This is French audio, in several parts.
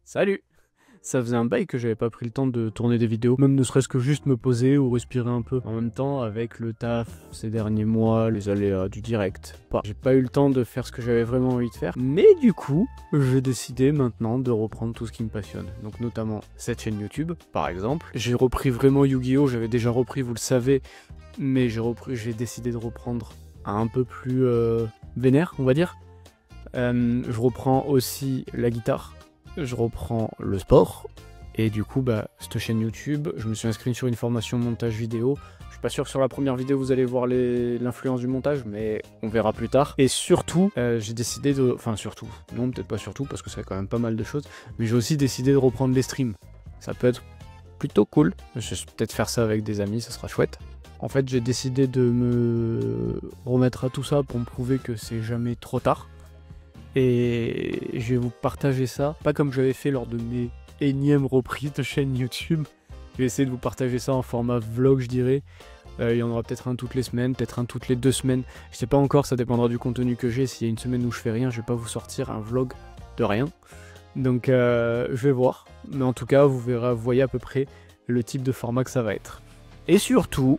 Salut! Ça faisait un bail que j'avais pas pris le temps de tourner des vidéos, même ne serait-ce que juste me poser ou respirer un peu. En même temps, avec le taf ces derniers mois, les aléas du direct, j'ai pas eu le temps de faire ce que j'avais vraiment envie de faire. Mais du coup, j'ai décidé maintenant de reprendre tout ce qui me passionne. Donc notamment cette chaîne YouTube, par exemple. J'ai repris vraiment Yu-Gi-Oh! J'avais déjà repris, vous le savez, mais j'ai décidé de reprendre un peu plus vénère, on va dire. Je reprends aussi la guitare. Je reprends le sport, et du coup, cette chaîne YouTube, je me suis inscrit sur une formation montage vidéo. Je suis pas sûr que sur la première vidéo vous allez voir l'influence du montage, mais on verra plus tard. Et surtout, j'ai décidé de... Enfin surtout, non peut-être pas surtout, parce que ça fait quand même pas mal de choses, mais j'ai aussi décidé de reprendre les streams. Ça peut être plutôt cool, je vais peut-être faire ça avec des amis, ça sera chouette. En fait, j'ai décidé de me remettre à tout ça pour me prouver que c'est jamais trop tard. Et je vais vous partager ça, pas comme j'avais fait lors de mes énièmes reprises de chaîne YouTube. Je vais essayer de vous partager ça en format vlog, je dirais. Il y en aura peut-être un toutes les semaines, peut-être un toutes les 2 semaines. Je sais pas encore, ça dépendra du contenu que j'ai. S'il y a une semaine où je fais rien, je vais pas vous sortir un vlog de rien. Donc je vais voir. Mais en tout cas, vous voyez à peu près le type de format que ça va être. Et surtout...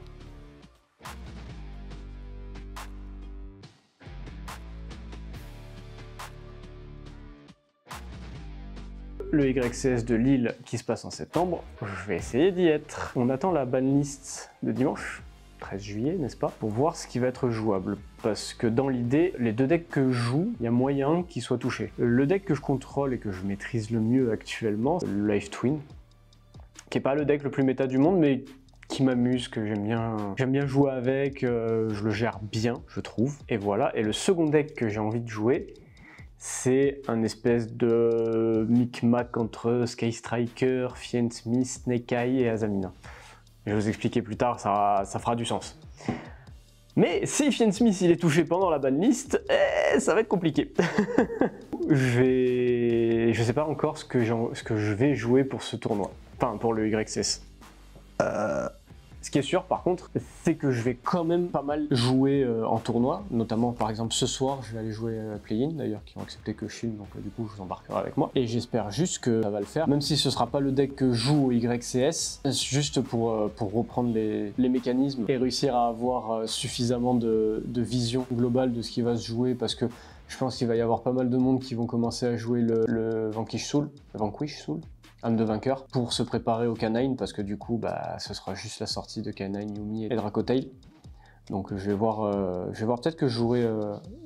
le YCS de Lille qui se passe en septembre, je vais essayer d'y être. On attend la banlist de dimanche, 13 juillet, n'est-ce pas, pour voir ce qui va être jouable. Parce que dans l'idée, les 2 decks que je joue, il y a moyen qu'ils soient touchés. Le deck que je contrôle et que je maîtrise le mieux actuellement, c'est le Life Twin, qui est pas le deck le plus méta du monde, mais qui m'amuse, que j'aime bien jouer avec, je le gère bien, je trouve. Et voilà, et le second deck que j'ai envie de jouer, c'est un espèce de micmac entre Sky Striker, Fiend Smith, Snake Eye et Azamina. Je vais vous expliquer plus tard, ça fera du sens. Mais si Fiend Smith il est touché pendant la banlist, ça va être compliqué. Je sais pas encore ce que je vais jouer pour ce tournoi, enfin pour le YCS. Ce qui est sûr par contre, c'est que je vais quand même pas mal jouer en tournoi, notamment par exemple ce soir je vais aller jouer à Play-in d'ailleurs qui ont accepté que je filme, donc du coup je vous embarquerai avec moi. Et j'espère juste que ça va le faire, même si ce sera pas le deck que je joue au YCS, juste pour reprendre les mécanismes et réussir à avoir suffisamment de vision globale de ce qui va se jouer, parce que je pense qu'il va y avoir pas mal de monde qui vont commencer à jouer le Vanquish Soul, âme de vainqueur, pour se préparer au Canine, parce que du coup ce sera juste la sortie de Canine, Yumi et Dracotail. Donc je vais voir peut-être que je jouerai...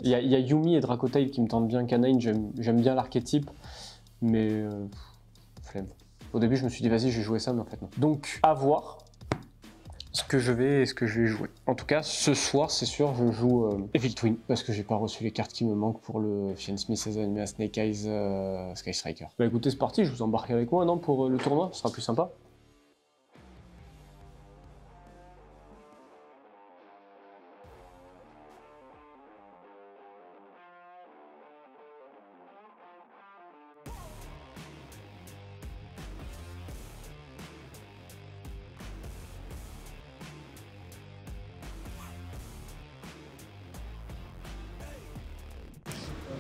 Il y a Yumi et Dracotail qui me tentent bien. Canine, j'aime bien l'archétype, mais flemme. Au début je me suis dit vas-y je vais jouer ça, mais en fait non. Donc à voir ce que je vais jouer. En tout cas, ce soir, c'est sûr, je joue Evil Twin, parce que j'ai pas reçu les cartes qui me manquent pour le Fiend Smith Azamina Snake Eyes Sky Striker. Bah écoutez, c'est parti, je vous embarque avec moi, non, pour le tournoi, ce sera plus sympa.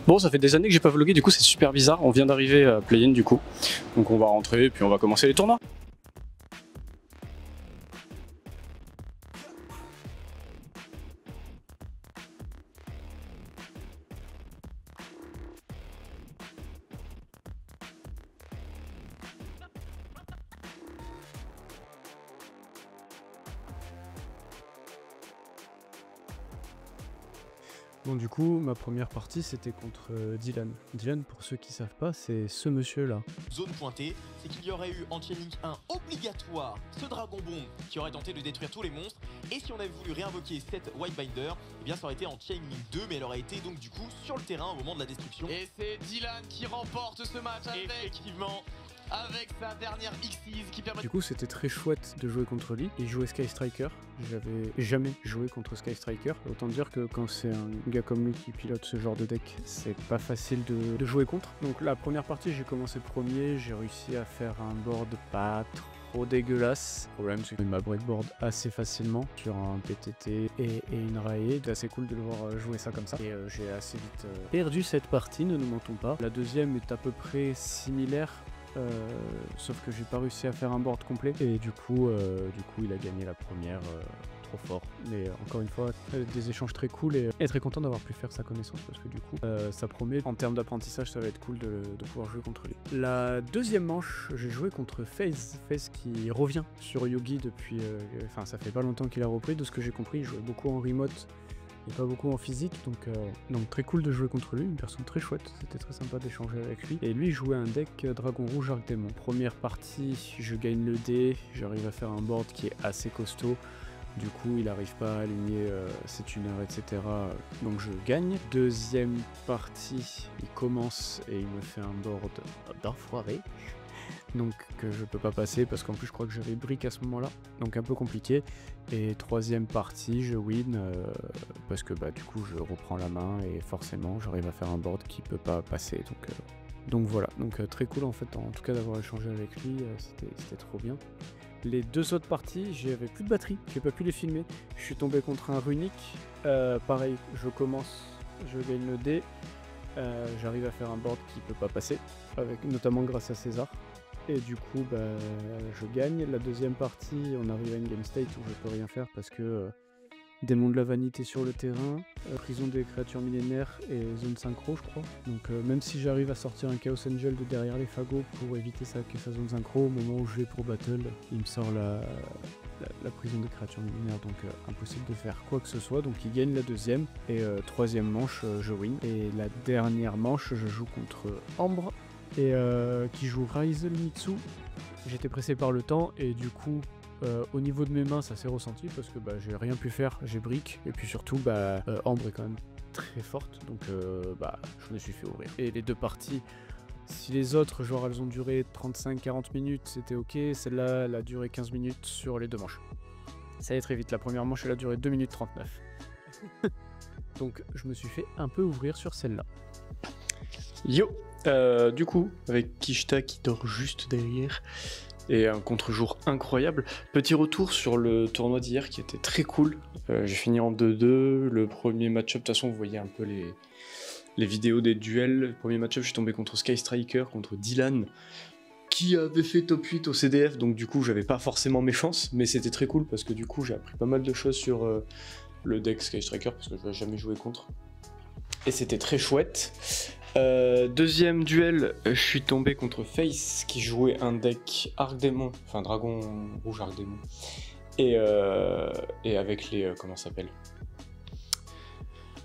Bon, ça fait des années que j'ai pas vlogué, du coup c'est super bizarre, on vient d'arriver à Play-in du coup. Donc on va rentrer, puis on va commencer les tournois. Bon, du coup, ma première partie, c'était contre Dylan. Dylan, pour ceux qui savent pas, c'est ce monsieur-là. Zone pointée, c'est qu'il y aurait eu en Chain Link 1 obligatoire ce Dragon Bomb qui aurait tenté de détruire tous les monstres, et si on avait voulu réinvoquer cette Whitebinder, eh bien ça aurait été en Chain Link 2, mais elle aurait été donc du coup sur le terrain au moment de la destruction. Et c'est Dylan qui remporte ce match avec sa dernière Xyz qui permet... Du coup, c'était très chouette de jouer contre lui. Il jouait Sky Striker. J'avais jamais joué contre Sky Striker. Autant dire que quand c'est un gars comme lui qui pilote ce genre de deck, c'est pas facile de jouer contre. Donc la première partie, j'ai commencé premier. J'ai réussi à faire un board pas trop dégueulasse. Le problème, c'est qu'il m'a breakboard assez facilement sur un PTT et une Rae. C'est assez cool de le voir jouer ça comme ça. Et j'ai assez vite perdu cette partie, ne nous mentons pas. La deuxième est à peu près similaire sauf que j'ai pas réussi à faire un board complet et du coup il a gagné la première. Trop fort, mais encore une fois des échanges très cool et très content d'avoir pu faire sa connaissance parce que du coup ça promet, en termes d'apprentissage ça va être cool de pouvoir jouer contre lui. La deuxième manche, j'ai joué contre FaZe qui revient sur Yugi depuis, enfin ça fait pas longtemps qu'il a repris, de ce que j'ai compris il jouait beaucoup en remote et pas beaucoup en physique, donc très cool de jouer contre lui, une personne très chouette, c'était très sympa d'échanger avec lui. Et lui il jouait un deck Dragon Rouge Arc Démon. Première partie, je gagne le dé, j'arrive à faire un board qui est assez costaud. Du coup, il n'arrive pas à aligner ses tuners, etc. Donc je gagne. Deuxième partie, il commence et il me fait un board d'enfoiré. Donc que je peux pas passer parce qu'en plus je crois que j'avais brick à ce moment-là. Donc un peu compliqué. Et troisième partie, je win parce que du coup je reprends la main et forcément j'arrive à faire un board qui peut pas passer. Donc voilà. Donc très cool en fait, en tout cas d'avoir échangé avec lui, c'était trop bien. Les deux autres parties, j'avais plus de batterie, j'ai pas pu les filmer. Je suis tombé contre un runique. Pareil, je commence, je gagne le dé. J'arrive à faire un board qui peut pas passer, notamment grâce à César. Et du coup, je gagne. La deuxième partie, on arrive à une game state où je peux rien faire parce que démon de la vanité sur le terrain, prison des créatures millénaires et zone synchro, je crois. Donc même si j'arrive à sortir un Chaos Angel de derrière les fagots pour éviter sa zone synchro, au moment où je vais pour battle, il me sort la prison des créatures millénaires, donc impossible de faire quoi que ce soit. Donc il gagne la deuxième et troisième manche, je win. Et la dernière manche, je joue contre Ambre et qui joue Rise Mitsu. J'étais pressé par le temps et du coup au niveau de mes mains ça s'est ressenti parce que j'ai rien pu faire, j'ai brick et puis surtout Ambre est quand même très forte, donc je me suis fait ouvrir. Et les deux parties, si les autres genre elles ont duré 35-40 minutes c'était ok, celle-là elle a duré 15 minutes sur les deux manches. Ça allait très vite, la première manche elle a duré 2 minutes 39. Donc je me suis fait un peu ouvrir sur celle-là. Yo, du coup avec Kishta qui dort juste derrière et un contre-jour incroyable. Petit retour sur le tournoi d'hier qui était très cool. J'ai fini en 2-2. Le premier match-up, de toute façon, vous voyez un peu les vidéos des duels. Le premier match-up, je suis tombé contre Sky Striker, contre Dylan, qui avait fait top 8 au CDF. Donc, du coup, j'avais pas forcément mes chances, mais c'était très cool parce que du coup, j'ai appris pas mal de choses sur le deck Sky Striker parce que je n'avais jamais joué contre. Et c'était très chouette. Deuxième duel, je suis tombé contre FaZe qui jouait un deck Arc Démon, enfin Dragon Rouge Arc Démon, et avec les comment ça s'appelle,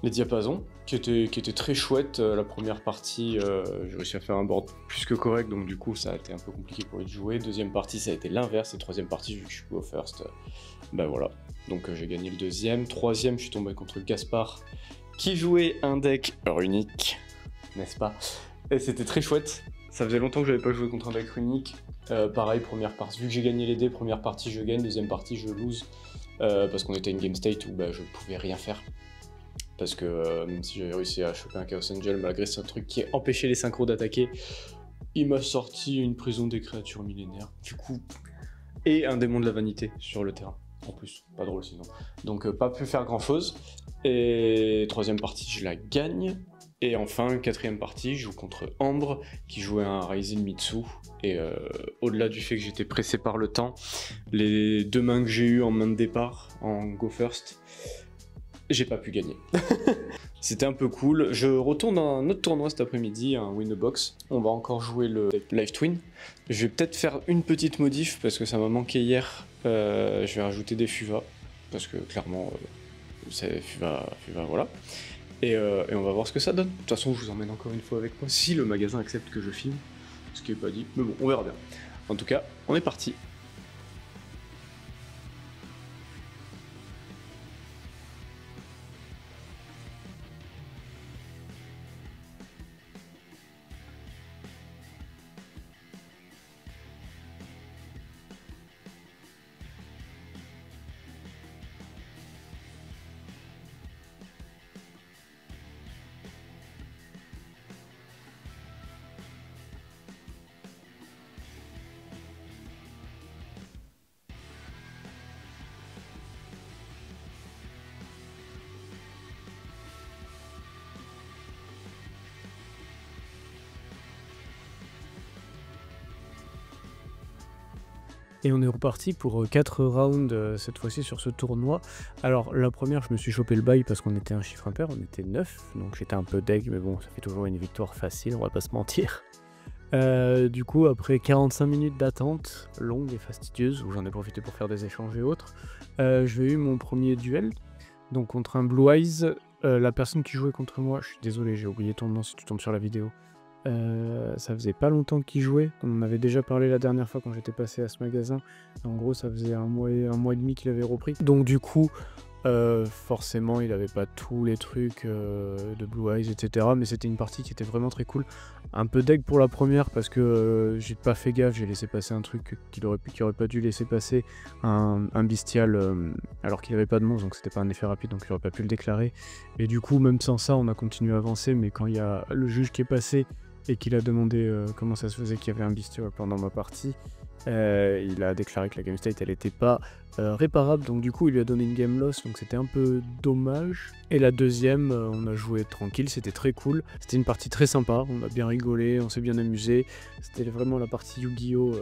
les diapasons, qui étaient très chouettes. La première partie, j'ai réussi à faire un board plus que correct, donc du coup ça a été un peu compliqué pour lui de jouer. Deuxième partie, ça a été l'inverse, et troisième partie, vu que je suis go first, voilà. Donc j'ai gagné le deuxième. Troisième, je suis tombé contre Gaspard, qui jouait un deck runique, n'est-ce pas? Et c'était très chouette. Ça faisait longtemps que j'avais pas joué contre un deck runique. Pareil, première partie, vu que j'ai gagné les dés, première partie je gagne, deuxième partie je lose, parce qu'on était à une game state où je pouvais rien faire. Parce que même si j'avais réussi à choper un Chaos Angel, malgré ce truc qui empêchait les synchros d'attaquer, il m'a sorti une prison des créatures millénaires, du coup, et un démon de la vanité sur le terrain. En plus, pas drôle sinon. Donc pas pu faire grand chose. Et troisième partie, je la gagne. Et enfin, quatrième partie, je joue contre Ambre, qui jouait un Rising Mitsu. Et au-delà du fait que j'étais pressé par le temps, les deux mains que j'ai eues en main de départ, en go first, j'ai pas pu gagner. C'était un peu cool. Je retourne dans un autre tournoi cet après-midi, un Win the Box. On va encore jouer le Live Twin. Je vais peut-être faire une petite modif, parce que ça m'a manqué hier. Je vais rajouter des FUVA, parce que clairement, c'est FUVA, voilà. Et on va voir ce que ça donne. De toute façon, je vous emmène encore une fois avec moi, si le magasin accepte que je filme, ce qui est pas dit, mais bon, on verra bien. En tout cas, on est parti. Et on est reparti pour 4 rounds cette fois-ci sur ce tournoi. Alors la première, je me suis chopé le bail parce qu'on était un chiffre impair, on était 9, donc j'étais un peu deg, mais bon, ça fait toujours une victoire facile, on va pas se mentir. Du coup, après 45 minutes d'attente, longue et fastidieuse, où j'en ai profité pour faire des échanges et autres, j'ai eu mon premier duel, donc contre un Blue Eyes. La personne qui jouait contre moi, je suis désolé, j'ai oublié ton nom si tu tombes sur la vidéo. Ça faisait pas longtemps qu'il jouait, on en avait déjà parlé la dernière fois quand j'étais passé à ce magasin. En gros, ça faisait un mois et demi qu'il avait repris. Donc du coup, forcément, il avait pas tous les trucs de Blue Eyes, etc. Mais c'était une partie qui était vraiment très cool. Un peu deg pour la première parce que j'ai pas fait gaffe, j'ai laissé passer un truc qu'il aurait pas dû laisser passer, un bestial, alors qu'il avait pas de monstre, donc c'était pas un effet rapide, donc il aurait pas pu le déclarer. Et du coup, même sans ça, on a continué à avancer, mais quand il y a le juge qui est passé et qu'il a demandé comment ça se faisait qu'il y avait un bestial pendant ma partie, il a déclaré que la game state elle était pas réparable, donc du coup il lui a donné une game loss, donc c'était un peu dommage. Et la deuxième, on a joué tranquille, c'était très cool, c'était une partie très sympa, on a bien rigolé, on s'est bien amusé, c'était vraiment la partie Yu-Gi-Oh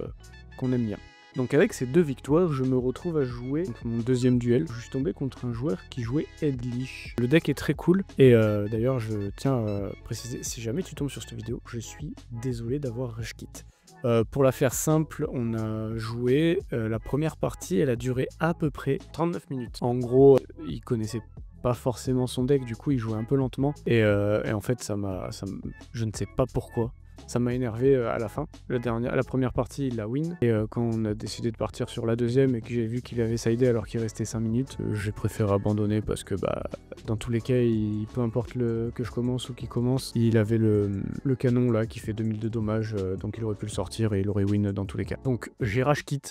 qu'on aime bien. Donc avec ces 2 victoires, je me retrouve à jouer mon deuxième duel. Je suis tombé contre un joueur qui jouait Edlich. Le deck est très cool, et d'ailleurs je tiens à préciser, si jamais tu tombes sur cette vidéo, je suis désolé d'avoir rush kit. Pour la faire simple, on a joué, la première partie, elle a duré à peu près 39 minutes. En gros, il connaissait pas forcément son deck, du coup il jouait un peu lentement, et en fait je ne sais pas pourquoi. Ça m'a énervé à la fin. La première partie, il la win. Et quand on a décidé de partir sur la deuxième et que j'ai vu qu'il avait sidé alors qu'il restait 5 minutes, j'ai préféré abandonner parce que dans tous les cas, peu importe que je commence ou qu'il commence, il avait le canon là qui fait 2000 de dommages, donc il aurait pu le sortir et il aurait win dans tous les cas. Donc j'ai rage kit.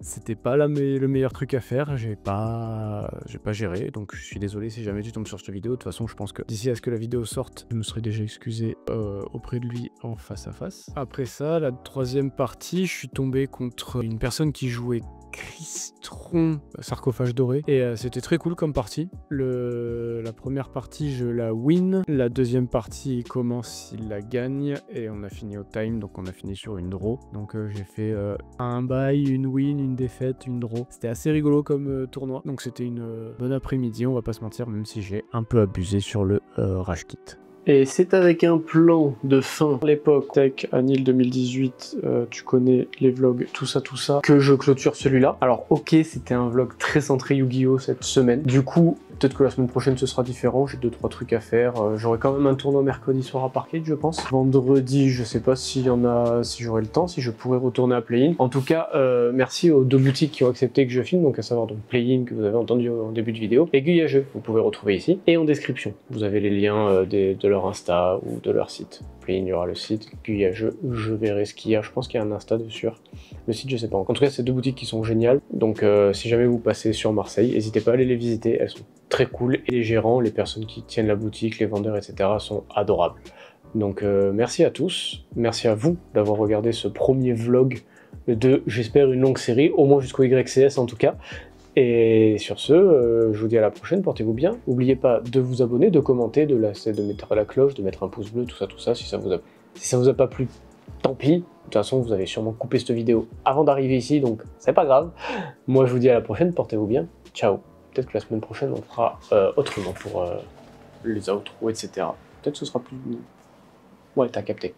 C'était pas le meilleur truc à faire, j'ai pas géré, donc je suis désolé si jamais tu tombes sur cette vidéo. De toute façon, je pense que d'ici à ce que la vidéo sorte, je me serais déjà excusé auprès de lui en face à face. Après ça, la troisième partie, je suis tombé contre une personne qui jouait Crystron, sarcophage doré, et c'était très cool comme partie. La première partie, je la win. La deuxième partie, il commence, il la gagne, et on a fini au time, donc on a fini sur une draw. Donc j'ai fait un bye, une win, une défaite, une draw. C'était assez rigolo comme tournoi, donc c'était une bonne après-midi, on va pas se mentir, même si j'ai un peu abusé sur le rage kit. Et c'est avec un plan de fin à l'époque Tech Anil 2018, tu connais les vlogs, tout ça, que je clôture celui-là. Alors ok, c'était un vlog très centré Yu-Gi-Oh cette semaine. Du coup, peut-être que la semaine prochaine ce sera différent, j'ai 2-3 trucs à faire. J'aurai quand même un tournoi mercredi soir à Parkade, je pense. Vendredi, je sais pas s'il y en a, si j'aurai le temps, si je pourrai retourner à Play-In. En tout cas, merci aux 2 boutiques qui ont accepté que je filme, donc à savoir donc Play-In que vous avez entendu en début de vidéo, et Guy à Jeu, vous pouvez retrouver ici. Et en description, vous avez les liens de leur Insta ou de leur site. Play-In, il y aura le site, puis je verrai ce qu'il y a, je pense qu'il y a un Insta dessus. Le site, je sais pas. En tout cas, c'est 2 boutiques qui sont géniales, donc si jamais vous passez sur Marseille, n'hésitez pas à aller les visiter, elles sont très cool, et les gérants, les personnes qui tiennent la boutique, les vendeurs, etc. sont adorables. Donc merci à tous, merci à vous d'avoir regardé ce premier vlog de, j'espère, une longue série, au moins jusqu'au YCS en tout cas. Et sur ce, je vous dis à la prochaine, portez-vous bien. N'oubliez pas de vous abonner, de commenter, de mettre la cloche, de mettre un pouce bleu, tout ça, si ça vous a plu. Si ça vous a pas plu, tant pis. De toute façon, vous avez sûrement coupé cette vidéo avant d'arriver ici, donc c'est pas grave. Moi, je vous dis à la prochaine, portez-vous bien. Ciao. Peut-être que la semaine prochaine, on fera autrement pour les outros, etc. Peut-être que ce sera plus... Ouais, t'as capté.